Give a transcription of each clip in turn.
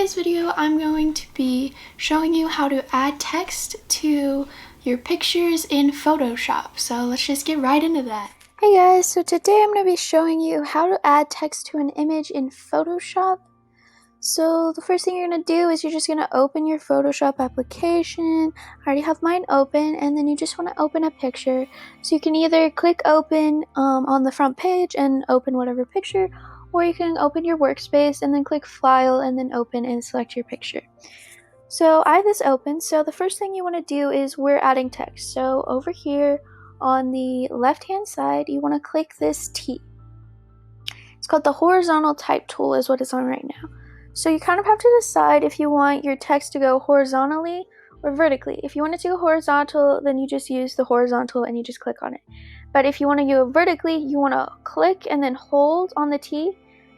today's video, I'm going to be showing you how to add text to your pictures in Photoshop. So let's just get right into that. Hey guys, so today I'm going to be showing you how to add text to an image in Photoshop. So the first thing you're going to do is you're just going to open your Photoshop application. I already have mine open, and then you just want to open a picture. So you can either click open on the front page and open whatever picture, or you can open your workspace and then click file and then open and select your picture. So I have this open. So the first thing you want to do is we're adding text. So over here on the left hand side, you want to click this T. It's called the horizontal type tool is what it's on right now. So you kind of have to decide if you want your text to go horizontally or vertically. If you want it to go horizontal, then you just use the horizontal and you just click on it. But if you want to go vertically, you want to click and then hold on the T,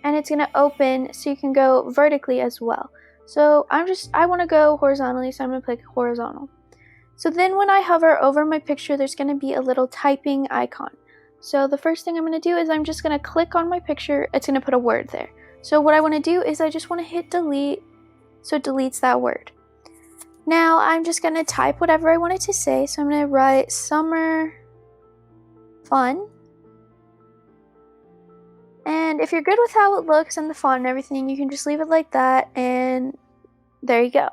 and it's going to open so you can go vertically as well. So I want to go horizontally, so I'm going to click horizontal. So then when I hover over my picture, there's going to be a little typing icon. So the first thing I'm going to do is I'm just going to click on my picture. It's going to put a word there. So what I want to do is I just want to hit delete, so it deletes that word. Now I'm just going to type whatever I wanted to say. So I'm going to write summer fun. And if you're good with how it looks and the font and everything, you can just leave it like that, and there you go.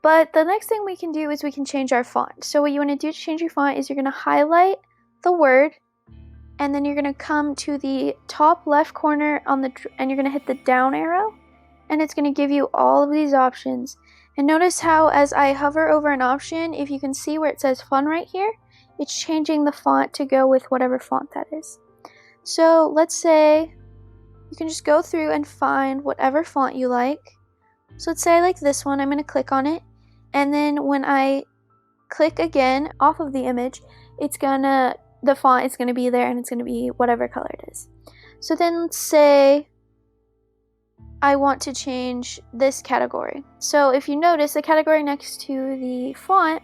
But the next thing we can do is we can change our font. So what you want to do to change your font is you're going to highlight the word, and then you're going to come to the top left corner and you're going to hit the down arrow, and it's going to give you all of these options. And notice how as I hover over an option, if you can see where it says fun right here, it's changing the font to go with whatever font that is. So let's say you can just go through and find whatever font you like. So let's say I like this one. I'm going to click on it, and then when I click again off of the image, the font is going to be there, and it's going to be whatever color it is. So then let's say I want to change this category. So if you notice, the category next to the font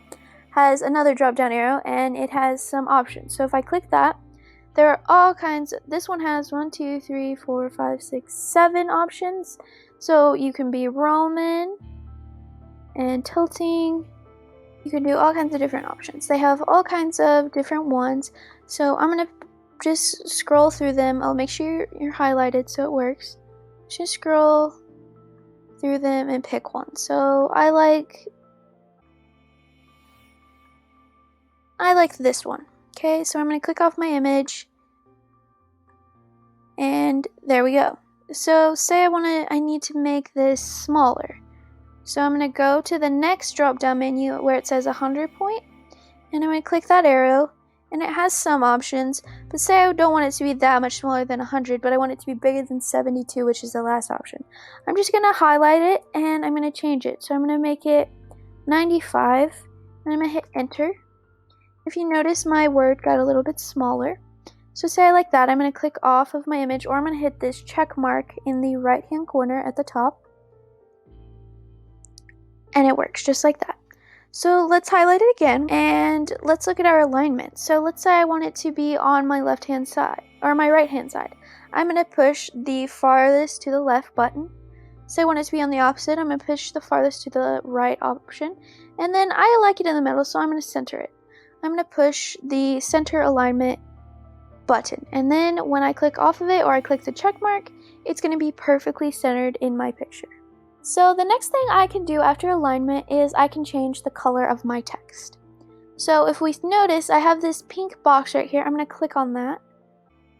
has another drop down arrow, and it has some options. So if I click that, there are all kinds. This one has 1, 2, 3, 4, 5, 6, 7 options. So you can be Roman and tilting. You can do all kinds of different options. They have all kinds of different ones. So I'm going to just scroll through them. I'll make sure you're highlighted so it works. Just scroll through them and pick one. So I like this one. Okay, so I'm going to click off my image, and there we go. So say I need to make this smaller. So I'm going to go to the next drop down menu where it says 100 point, and I'm going to click that arrow, and it has some options, but say I don't want it to be that much smaller than 100, but I want it to be bigger than 72, which is the last option. I'm just going to highlight it, and I'm going to change it. So I'm going to make it 95, and I'm going to hit enter. If you notice, my word got a little bit smaller. So say I like that, I'm going to click off of my image, or I'm going to hit this check mark in the right hand corner at the top. And it works just like that. So let's highlight it again, and let's look at our alignment. So let's say I want it to be on my left hand side, or my right hand side. I'm going to push the farthest to the left button. Say I want it to be on the opposite, I'm going to push the farthest to the right option. And then I like it in the middle, so I'm going to center it. I'm going to push the center alignment button, and then when I click off of it or I click the check mark, it's going to be perfectly centered in my picture. So the next thing I can do after alignment is I can change the color of my text. So if we notice, I have this pink box right here. I'm going to click on that,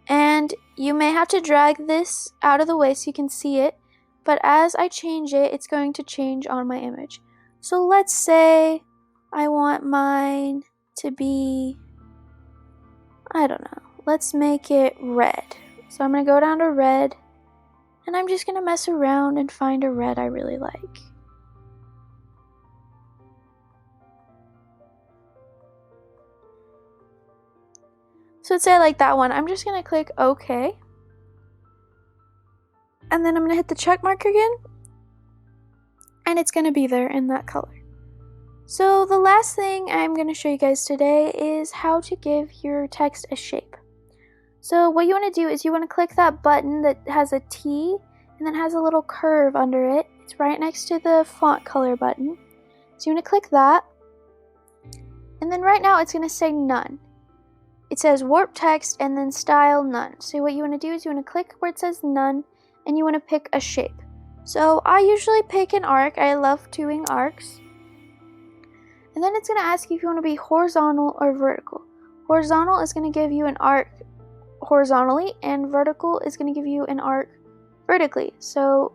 and you may have to drag this out of the way so you can see it, but as I change it, it's going to change on my image. So let's say I want mine to be, I don't know, let's make it red. So I'm going to go down to red, and I'm just going to mess around and find a red I really like. So let's say I like that one. I'm just going to click OK. And then I'm going to hit the check mark again, and it's going to be there in that color. So the last thing I'm going to show you guys today is how to give your text a shape. So what you want to do is you want to click that button that has a T and then has a little curve under it, It's right next to the font color button. So you want to click that. And then right now it's going to say none. It says warp text and then style none. So what you want to do is you want to click where it says none and you want to pick a shape. So I usually pick an arc. I love doing arcs. And then it's going to ask you if you want to be horizontal or vertical. Horizontal is going to give you an arc horizontally and vertical is going to give you an arc vertically. So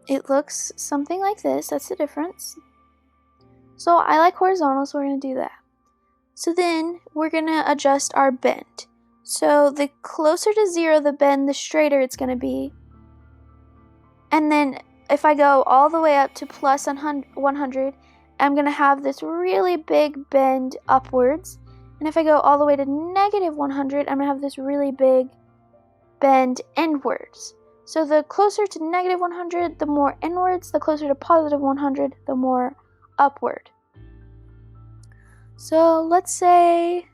it looks something like this. That's the difference. So I like horizontal, so we're going to do that. So then we're going to adjust our bend. So the closer to 0 the bend, the straighter it's going to be. And then if I go all the way up to plus 100, I'm going to have this really big bend upwards. And if I go all the way to negative 100, I'm going to have this really big bend inwards. So the closer to negative 100, the more inwards. The closer to positive 100, the more upward. So let's say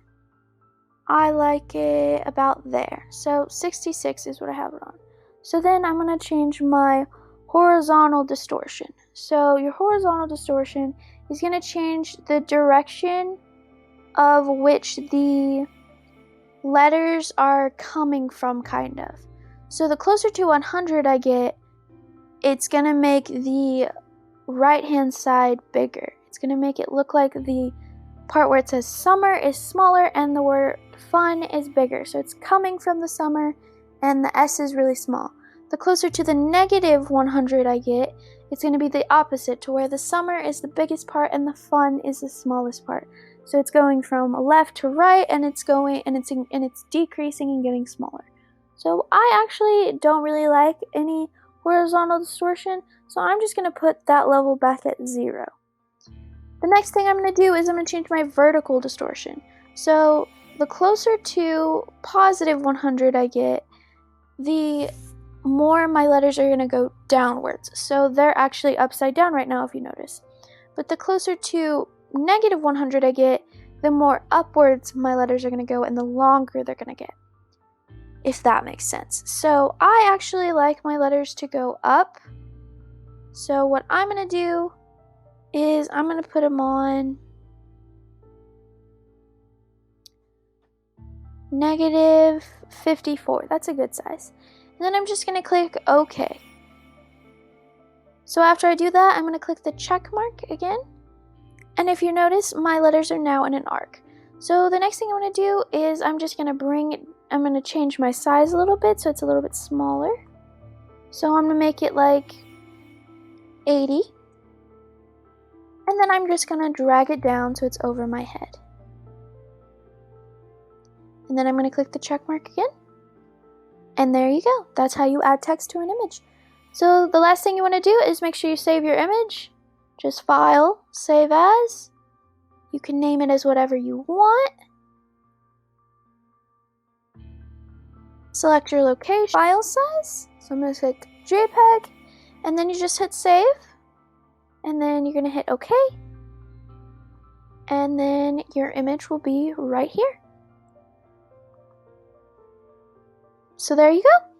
I like it about there. So 66 is what I have it on. So then I'm going to change my horizontal distortion. So your horizontal distortion is going to change the direction of which the letters are coming from, kind of. So the closer to 100 I get, it's going to make the right-hand side bigger. It's going to make it look like the part where it says summer is smaller and the word fun is bigger. So it's coming from the summer and the S is really small. The closer to the negative 100 I get, it's going to be the opposite, to where the summer is the biggest part and the fun is the smallest part. So it's going from left to right and it's decreasing and getting smaller. So I actually don't really like any horizontal distortion, so I'm just going to put that level back at 0. The next thing I'm going to do is I'm going to change my vertical distortion. So the closer to positive 100 I get, the more my letters are going to go downwards. So they're actually upside down right now, if you notice. But the closer to negative 100 I get, the more upwards my letters are going to go and the longer they're going to get, if that makes sense. So I actually like my letters to go up. So what I'm going to do is I'm going to put them on negative 54. That's a good size. And then I'm just going to click OK. So after I do that, I'm going to click the check mark again. And if you notice, my letters are now in an arc. So the next thing I'm going to do is I'm going to change my size a little bit so it's a little bit smaller. So I'm going to make it like 80. And then I'm just going to drag it down so it's over my head. And then I'm going to click the check mark again. And there you go. That's how you add text to an image. So the last thing you want to do is make sure you save your image. Just File, Save As. You can name it as whatever you want. Select your location, file size. So I'm going to click JPEG. And then you just hit Save. And then you're going to hit OK. And then your image will be right here. So there you go.